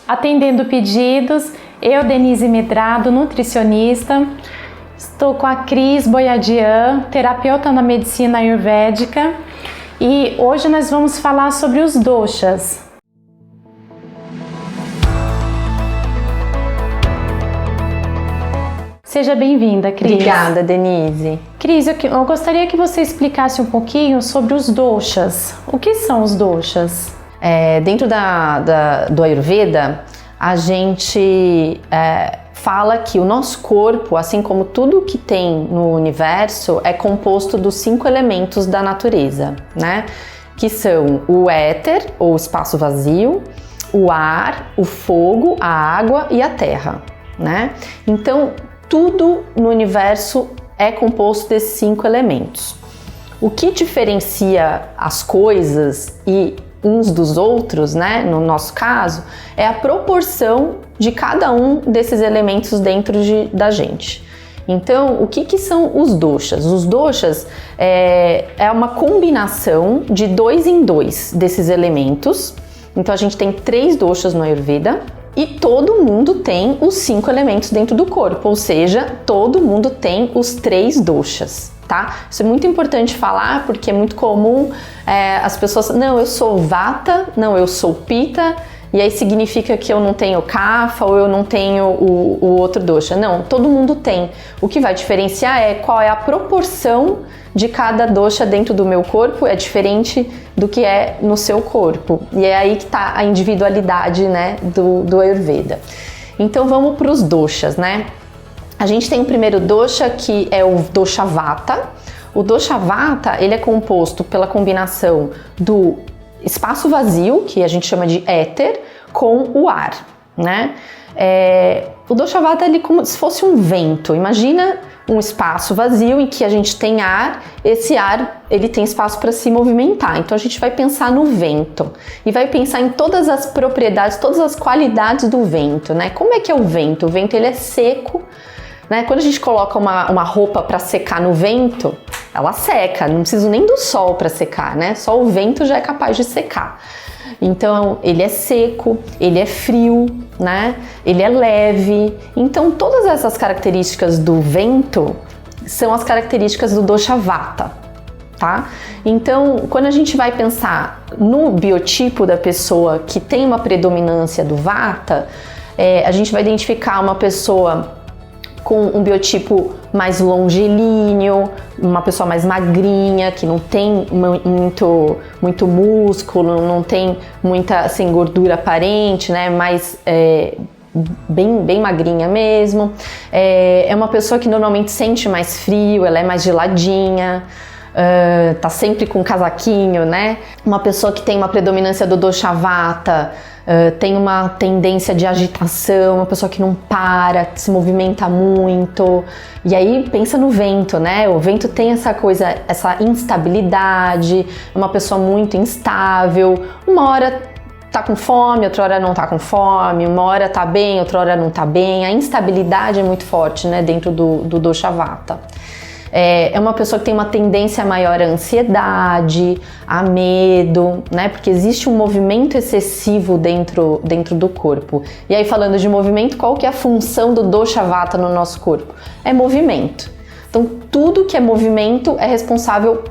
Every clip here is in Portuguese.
atendendo pedidos. Eu, Denise Medrado, nutricionista. Estou com a Cris Boiadian, terapeuta na medicina ayurvédica. E hoje nós vamos falar sobre os doshas. Seja bem-vinda, Cris. Obrigada, Denise. Cris, eu gostaria que você explicasse um pouquinho sobre os doshas. O que são os doshas? Dentro do Ayurveda, a gente fala que o nosso corpo, assim como tudo que tem no universo, é composto dos 5 elementos da natureza, né? Que são o éter, ou espaço vazio, o ar, o fogo, a água e a terra, né? Então, tudo no universo é composto desses 5 elementos. O que diferencia as coisas e uns dos outros, né, no nosso caso, é a proporção de cada um desses elementos dentro da gente. Então, o que são os doshas? Os doshas é uma combinação de 2 em 2 desses elementos. Então, a gente tem 3 doshas no Ayurveda. E todo mundo tem os 5 elementos dentro do corpo, ou seja, todo mundo tem os 3 doshas, tá? Isso é muito importante falar porque é muito comum as pessoas, não, eu sou vata, não, eu sou pitta, e aí significa que eu não tenho kapha ou eu não tenho o outro dosha. Não, todo mundo tem. O que vai diferenciar é qual é a proporção de cada dosha dentro do meu corpo, é diferente do que é no seu corpo. E é aí que está a individualidade, né, do Ayurveda. Então vamos para os doshas, né? A gente tem o primeiro dosha, que é o dosha vata. O dosha vata, ele é composto pela combinação do espaço vazio, que a gente chama de éter, com o ar, né? O dosha vata, ele é como se fosse um vento. Imagina um espaço vazio em que a gente tem ar, esse ar ele tem espaço para se movimentar. Então a gente vai pensar no vento e vai pensar em todas as propriedades, todas as qualidades do vento, né? Como é que é o vento? O vento ele é seco, né? Quando a gente coloca uma roupa para secar no vento, ela seca, não preciso nem do sol para secar, né? Só o vento já é capaz de secar. Então ele é seco, ele é frio, né? Ele é leve. Então todas essas características do vento são as características do dosha vata, tá? Então quando a gente vai pensar no biotipo da pessoa que tem uma predominância do vata, a gente vai identificar uma pessoa com um biotipo mais longilíneo, uma pessoa mais magrinha, que não tem muito músculo, não tem muita assim, gordura aparente, né? Mais bem magrinha mesmo. É uma pessoa que normalmente sente mais frio, ela é mais geladinha, tá sempre com casaquinho, né? Uma pessoa que tem uma predominância do dosha vata, tem uma tendência de agitação, uma pessoa que não para, se movimenta muito. E aí pensa no vento, né? O vento tem essa coisa, essa instabilidade, é uma pessoa muito instável. Uma hora tá com fome, outra hora não tá com fome, uma hora tá bem, outra hora não tá bem. A instabilidade é muito forte, né, dentro do dosha vata. É uma pessoa que tem uma tendência maior à ansiedade, a medo, né? Porque existe um movimento excessivo dentro do corpo. E aí, falando de movimento, qual que é a função do dosha vata no nosso corpo? É movimento. Então, tudo que é movimento é responsável,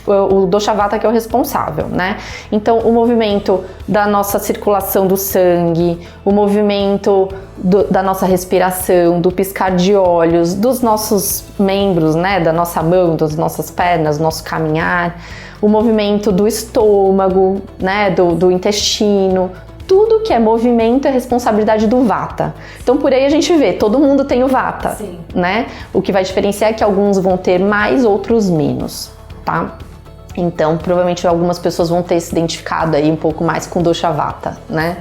o dosha vata que é o responsável, né? Então, o movimento da nossa circulação do sangue, o movimento da nossa respiração, do piscar de olhos, dos nossos membros, né? Da nossa mão, das nossas pernas, nosso caminhar, o movimento do estômago, né? Do intestino. Tudo que é movimento é responsabilidade do vata. Então por aí a gente vê, todo mundo tem o vata, sim, né? O que vai diferenciar é que alguns vão ter mais, outros menos, tá? Então, provavelmente algumas pessoas vão ter se identificado aí um pouco mais com o dosha vata, né?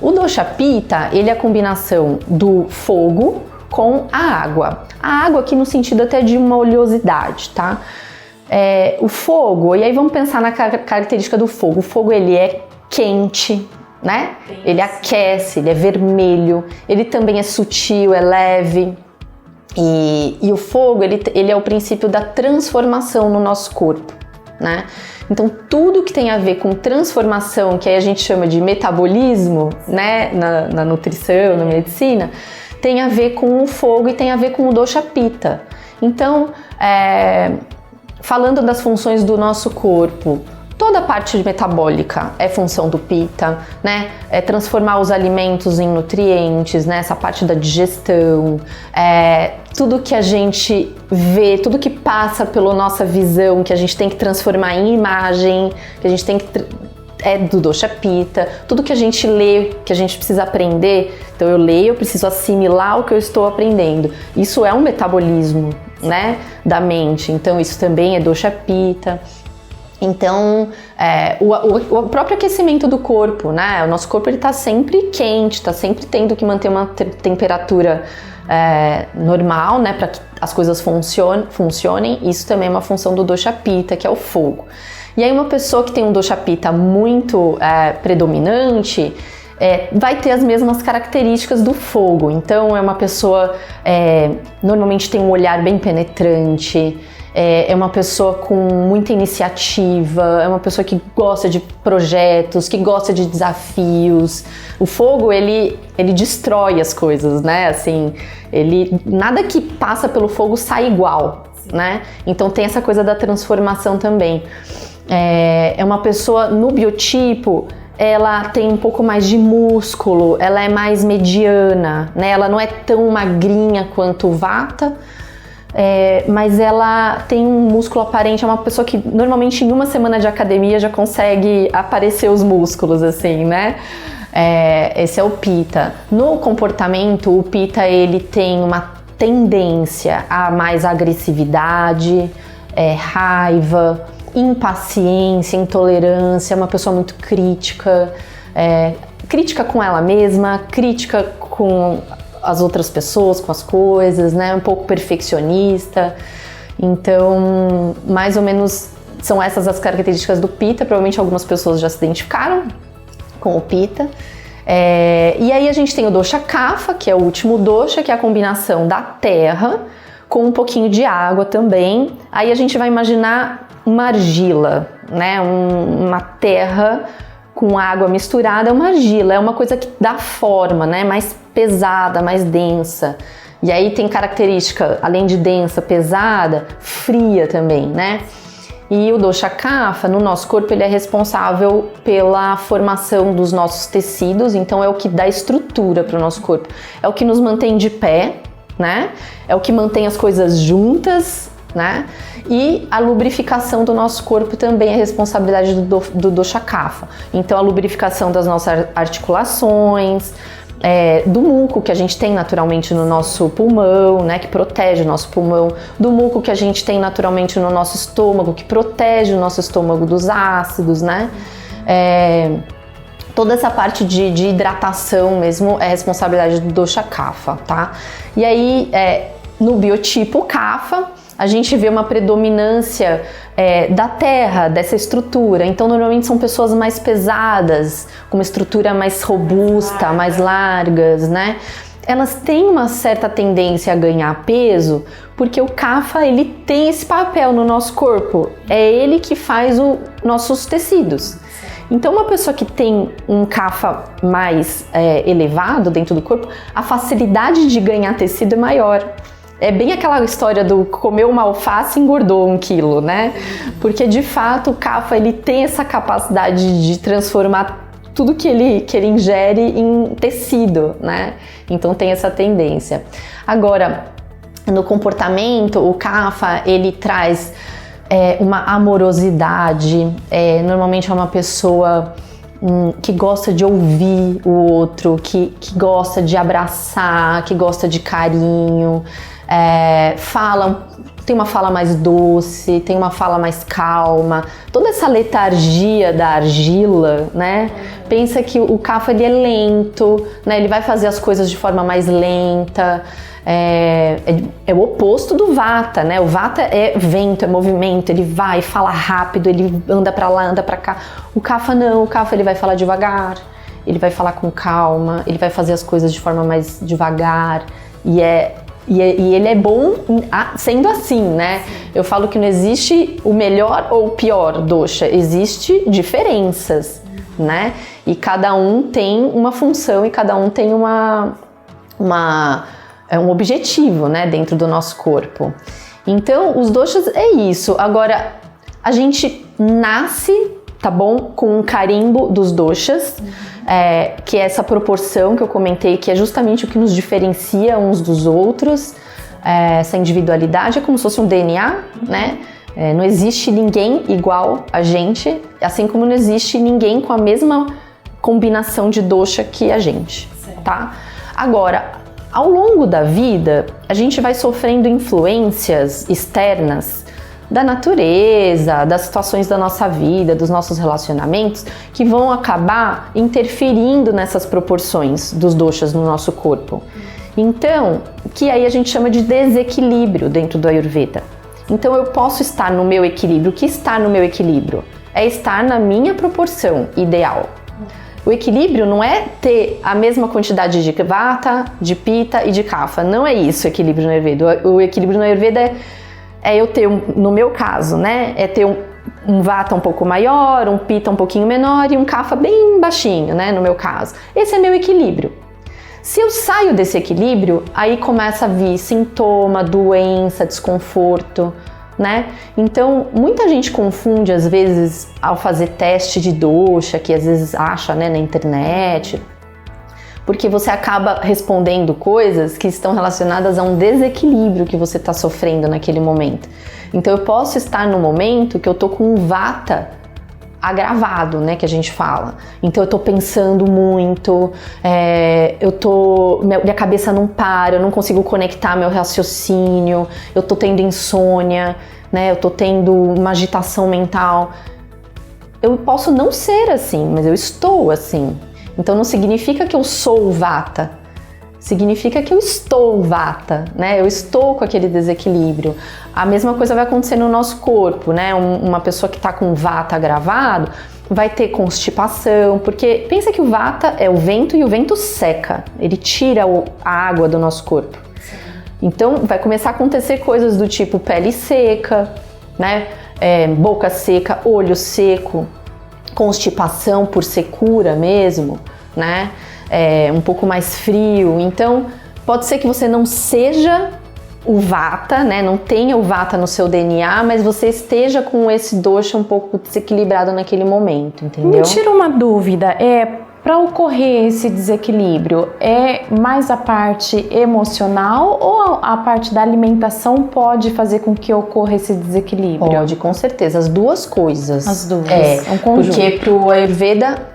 O dosha pitta, ele é a combinação do fogo com a água. A água aqui no sentido até de uma oleosidade, tá? O fogo, e aí vamos pensar na característica do fogo. O fogo, ele é quente, né? Ele aquece, ele é vermelho, ele também é sutil, é leve. E o fogo, ele é o princípio da transformação no nosso corpo, né? Então tudo que tem a ver com transformação, que aí a gente chama de metabolismo, né, na nutrição, na medicina, tem a ver com o fogo e tem a ver com o dosha pitta. Então, falando das funções do nosso corpo, toda a parte metabólica é função do pitta, né? É transformar os alimentos em nutrientes, né? Essa parte da digestão, tudo que a gente vê, tudo que passa pela nossa visão, que a gente tem que transformar em imagem, que a gente tem que do dosha pitta, tudo que a gente lê, que a gente precisa aprender. Então eu leio, eu preciso assimilar o que eu estou aprendendo. Isso é um metabolismo, né, da mente. Então isso também é dosha pitta. Então, o próprio aquecimento do corpo, né? O nosso corpo está sempre quente, está sempre tendo que manter uma temperatura normal, né? Para que as coisas funcionem. Isso também é uma função do dosha pitta, que é o fogo. E aí uma pessoa que tem um dosha pitta muito predominante vai ter as mesmas características do fogo. Então é uma pessoa, normalmente tem um olhar bem penetrante, é uma pessoa com muita iniciativa, é uma pessoa que gosta de projetos, que gosta de desafios. O fogo, ele destrói as coisas, né? Assim, nada que passa pelo fogo sai igual, né? Então tem essa coisa da transformação também. É uma pessoa no biotipo, ela tem um pouco mais de músculo, ela é mais mediana, né? Ela não é tão magrinha quanto o vata, mas ela tem um músculo aparente. É uma pessoa que normalmente em uma semana de academia já consegue aparecer os músculos, assim, né? Esse é o pitta. No comportamento, o pitta, ele tem uma tendência a mais agressividade, raiva, impaciência, intolerância, é uma pessoa muito crítica, crítica com ela mesma, crítica com as outras pessoas, com as coisas, né? Um pouco perfeccionista. Então, mais ou menos são essas as características do pitta. Provavelmente algumas pessoas já se identificaram com o pitta. E aí a gente tem o dosha kapha, que é o último dosha, que é a combinação da terra com um pouquinho de água também. Aí a gente vai imaginar uma argila, né? Uma terra com água misturada, é uma argila, é uma coisa que dá forma, né? Mais pesada, mais densa. E aí tem característica, além de densa, pesada, fria também, né? E o dosha kapha, no nosso corpo, ele é responsável pela formação dos nossos tecidos, então é o que dá estrutura para o nosso corpo. É o que nos mantém de pé, né? É o que mantém as coisas juntas, né? E a lubrificação do nosso corpo também é responsabilidade do dosha kapha. Então a lubrificação das nossas articulações, do muco que a gente tem naturalmente no nosso pulmão, né, que protege o nosso pulmão, do muco que a gente tem naturalmente no nosso estômago, que protege o nosso estômago dos ácidos, né? Toda essa parte de hidratação mesmo é responsabilidade do dosha kapha, tá? E aí, no biotipo kapha, a gente vê uma predominância da terra, dessa estrutura. Então, normalmente são pessoas mais pesadas, com uma estrutura mais robusta, mais largas, né? Elas têm uma certa tendência a ganhar peso, porque o kapha, ele tem esse papel no nosso corpo. É ele que faz os nossos tecidos. Então, uma pessoa que tem um kapha mais elevado dentro do corpo, a facilidade de ganhar tecido é maior. É bem aquela história do comer uma alface e engordou 1 quilo, né? Porque de fato o kapha, ele tem essa capacidade de transformar tudo que ele ingere em tecido, né? Então tem essa tendência. Agora, no comportamento, o kapha, ele traz uma amorosidade, normalmente é uma pessoa que gosta de ouvir o outro, que gosta de abraçar, que gosta de carinho, tem uma fala mais doce, tem uma fala mais calma. Toda essa letargia da argila, né? Pensa que o kapha, ele é lento, né? Ele vai fazer as coisas de forma mais lenta. É o oposto do vata, né? O vata é vento, é movimento, ele vai, fala rápido, ele anda pra lá, anda pra cá. O kapha não, o kapha, ele vai falar devagar, ele vai falar com calma, ele vai fazer as coisas de forma mais devagar, e E ele é bom sendo assim, né? Eu falo que não existe o melhor ou o pior dosha, existe diferenças, né? E cada um tem uma função e cada um tem um objetivo, né, dentro do nosso corpo. Então, os doshas é isso. Agora, a gente nasce, tá bom, com um carimbo dos doshas, que é essa proporção que eu comentei, que é justamente o que nos diferencia uns dos outros. Essa individualidade é como se fosse um DNA, né? Não existe ninguém igual a gente, assim como não existe ninguém com a mesma combinação de dosha que a gente, tá? Agora, ao longo da vida, a gente vai sofrendo influências externas da natureza, das situações da nossa vida, dos nossos relacionamentos, que vão acabar interferindo nessas proporções dos doshas no nosso corpo. Então, que aí a gente chama de desequilíbrio dentro do Ayurveda. Então eu posso estar no meu equilíbrio. O que está no meu equilíbrio? É estar na minha proporção ideal. O equilíbrio não é ter a mesma quantidade de vata, de pitta e de kapha. Não é isso o equilíbrio no Ayurveda. O equilíbrio no Ayurveda é eu ter, no meu caso, né? É ter um vata um pouco maior, um pitta um pouquinho menor e um kapha bem baixinho, né? No meu caso. Esse é meu equilíbrio. Se eu saio desse equilíbrio, aí começa a vir sintoma, doença, desconforto, né? Então, muita gente confunde, às vezes, ao fazer teste de dosha, que às vezes acha, né, na internet, porque você acaba respondendo coisas que estão relacionadas a um desequilíbrio que você está sofrendo naquele momento. Então, eu posso estar no momento que eu tô com um vata agravado, né, que a gente fala. Então eu tô pensando muito, minha cabeça não para, eu não consigo conectar meu raciocínio, eu tô tendo insônia, né, eu tô tendo uma agitação mental. Eu posso não ser assim, mas eu estou assim. Então não significa que eu sou vata, significa que eu estou vata, né? Eu estou com aquele desequilíbrio. A mesma coisa vai acontecer no nosso corpo, né? Uma pessoa que está com vata agravado vai ter constipação, porque pensa que o vata é o vento e o vento seca, ele tira a água do nosso corpo. Então vai começar a acontecer coisas do tipo pele seca, né? Boca seca, olho seco, constipação por secura mesmo, né? Um pouco mais frio. Então pode ser que você não seja o vata, né? Não tenha o vata no seu DNA, mas você esteja com esse dosha um pouco desequilibrado naquele momento, entendeu? Me tira uma dúvida, para ocorrer esse desequilíbrio, é mais a parte emocional ou a parte da alimentação pode fazer com que ocorra esse desequilíbrio? Pode, com certeza, as duas coisas. As duas, é um conjunto. Porque pro Ayurveda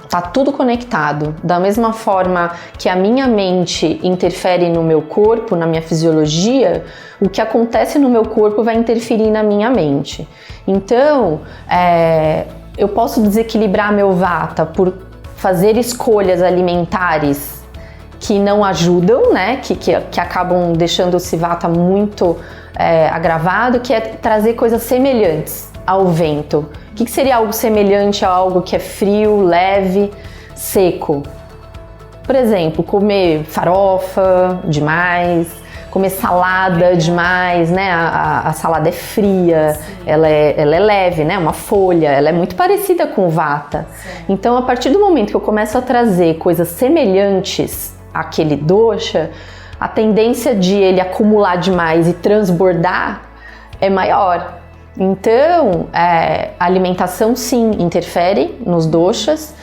tá tudo conectado. Da mesma forma que a minha mente interfere no meu corpo, na minha fisiologia, o que acontece no meu corpo vai interferir na minha mente. Então, eu posso desequilibrar meu vata por fazer escolhas alimentares que não ajudam, né? Que acabam deixando esse vata muito agravado, que é trazer coisas semelhantes ao vento. O que seria algo semelhante a algo que é frio, leve, seco? Por exemplo, comer farofa demais, comer salada demais, né? A salada é fria, ela é leve, né? Uma folha, ela é muito parecida com o vata. Então, a partir do momento que eu começo a trazer coisas semelhantes àquele dosha, a tendência de ele acumular demais e transbordar é maior. Então, a alimentação sim interfere nos doshas.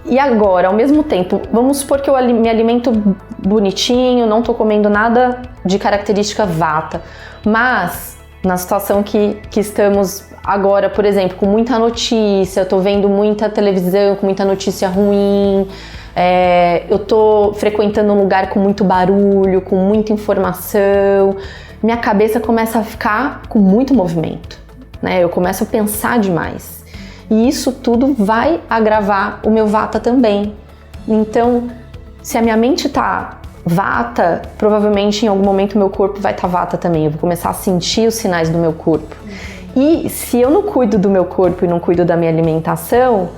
E agora, ao mesmo tempo, vamos supor que eu me alimento bonitinho, não tô comendo nada de característica vata, mas na situação que estamos agora, por exemplo, com muita notícia, eu tô vendo muita televisão com muita notícia ruim, eu tô frequentando um lugar com muito barulho, com muita informação, minha cabeça começa a ficar com muito movimento, né? Eu começo a pensar demais. E isso tudo vai agravar o meu vata também. Então, se a minha mente tá vata, provavelmente em algum momento meu corpo vai estar vata também. Eu vou começar a sentir os sinais do meu corpo. E se eu não cuido do meu corpo e não cuido da minha alimentação,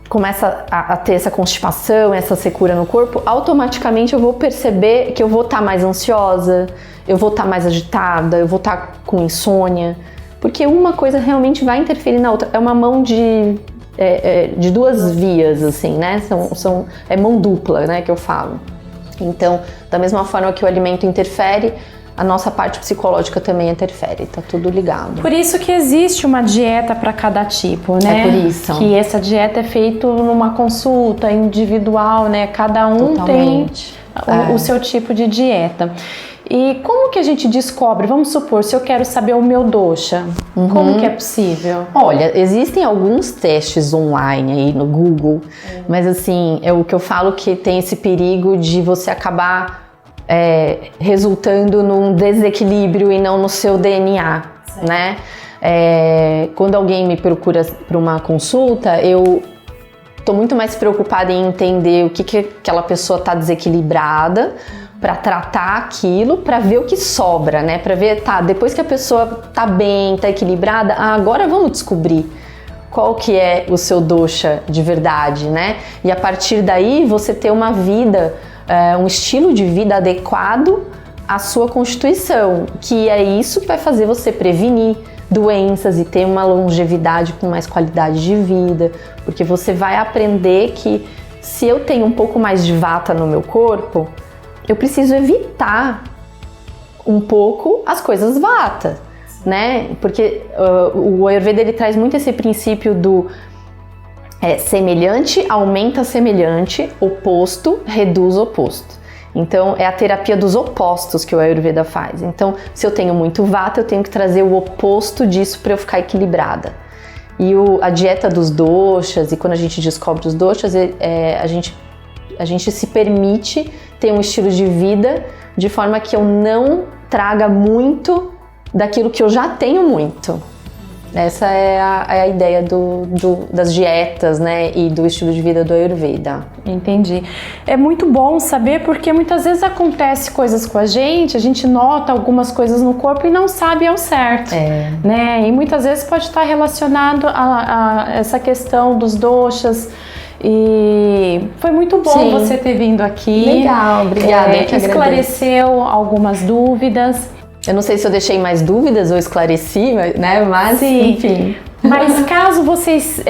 começa a ter essa constipação, essa secura no corpo, automaticamente eu vou perceber que eu vou estar mais ansiosa, eu vou estar mais agitada, eu vou estar com insônia, porque uma coisa realmente vai interferir na outra. É uma mão de duas vias, assim, né? É mão dupla, né, que eu falo. Então, da mesma forma que o alimento interfere, a nossa parte psicológica também interfere, tá tudo ligado. Por isso que existe uma dieta para cada tipo, né? É por isso. Que essa dieta é feita numa consulta individual, né? Cada um Totalmente. tem o seu tipo de dieta. E como que a gente descobre? Vamos supor, se eu quero saber o meu dosha, como que é possível? Olha, existem alguns testes online aí no Google, mas assim, é o que eu falo que tem esse perigo de você acabar resultando num desequilíbrio e não no seu DNA, certo, né? Quando alguém me procura para uma consulta, eu tô muito mais preocupada em entender o que aquela pessoa tá desequilibrada, para tratar aquilo, para ver o que sobra, né? Para ver, depois que a pessoa tá bem, tá equilibrada, agora vamos descobrir qual que é o seu dosha de verdade, né? E a partir daí você ter uma vida, um estilo de vida adequado à sua constituição, que é isso que vai fazer você prevenir doenças e ter uma longevidade com mais qualidade de vida, porque você vai aprender que se eu tenho um pouco mais de vata no meu corpo, eu preciso evitar um pouco as coisas vata, né? Porque o Ayurveda ele traz muito esse princípio do semelhante aumenta semelhante, oposto reduz oposto. Então é a terapia dos opostos que o Ayurveda faz. Então, se eu tenho muito vata, eu tenho que trazer o oposto disso para eu ficar equilibrada. E a dieta dos doshas, e quando a gente descobre os doshas, a gente se permite ter um estilo de vida de forma que eu não traga muito daquilo que eu já tenho muito. Essa é a ideia das dietas, né, e do estilo de vida do Ayurveda. Entendi. É muito bom saber, porque muitas vezes acontece coisas com a gente nota algumas coisas no corpo e não sabe ao certo, né? E muitas vezes pode estar relacionado a essa questão dos doshas. E foi muito bom, sim, você ter vindo aqui. Legal, obrigada. Esclareceu algumas dúvidas. Eu não sei se eu deixei mais dúvidas ou esclareci, né? Mas, sim, enfim. Mas caso vocês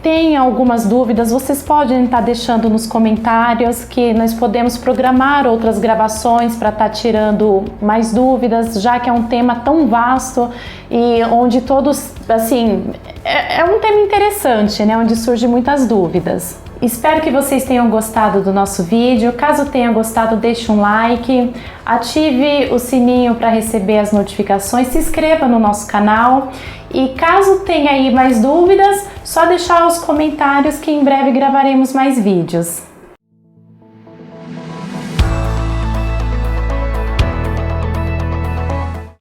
tenham algumas dúvidas, vocês podem estar deixando nos comentários, que nós podemos programar outras gravações para estar tirando mais dúvidas, já que é um tema tão vasto e onde todos, assim, é um tema interessante, né? Onde surgem muitas dúvidas. Espero que vocês tenham gostado do nosso vídeo. Caso tenha gostado, deixe um like, ative o sininho para receber as notificações, se inscreva no nosso canal e caso tenha aí mais dúvidas, só deixar os comentários que em breve gravaremos mais vídeos.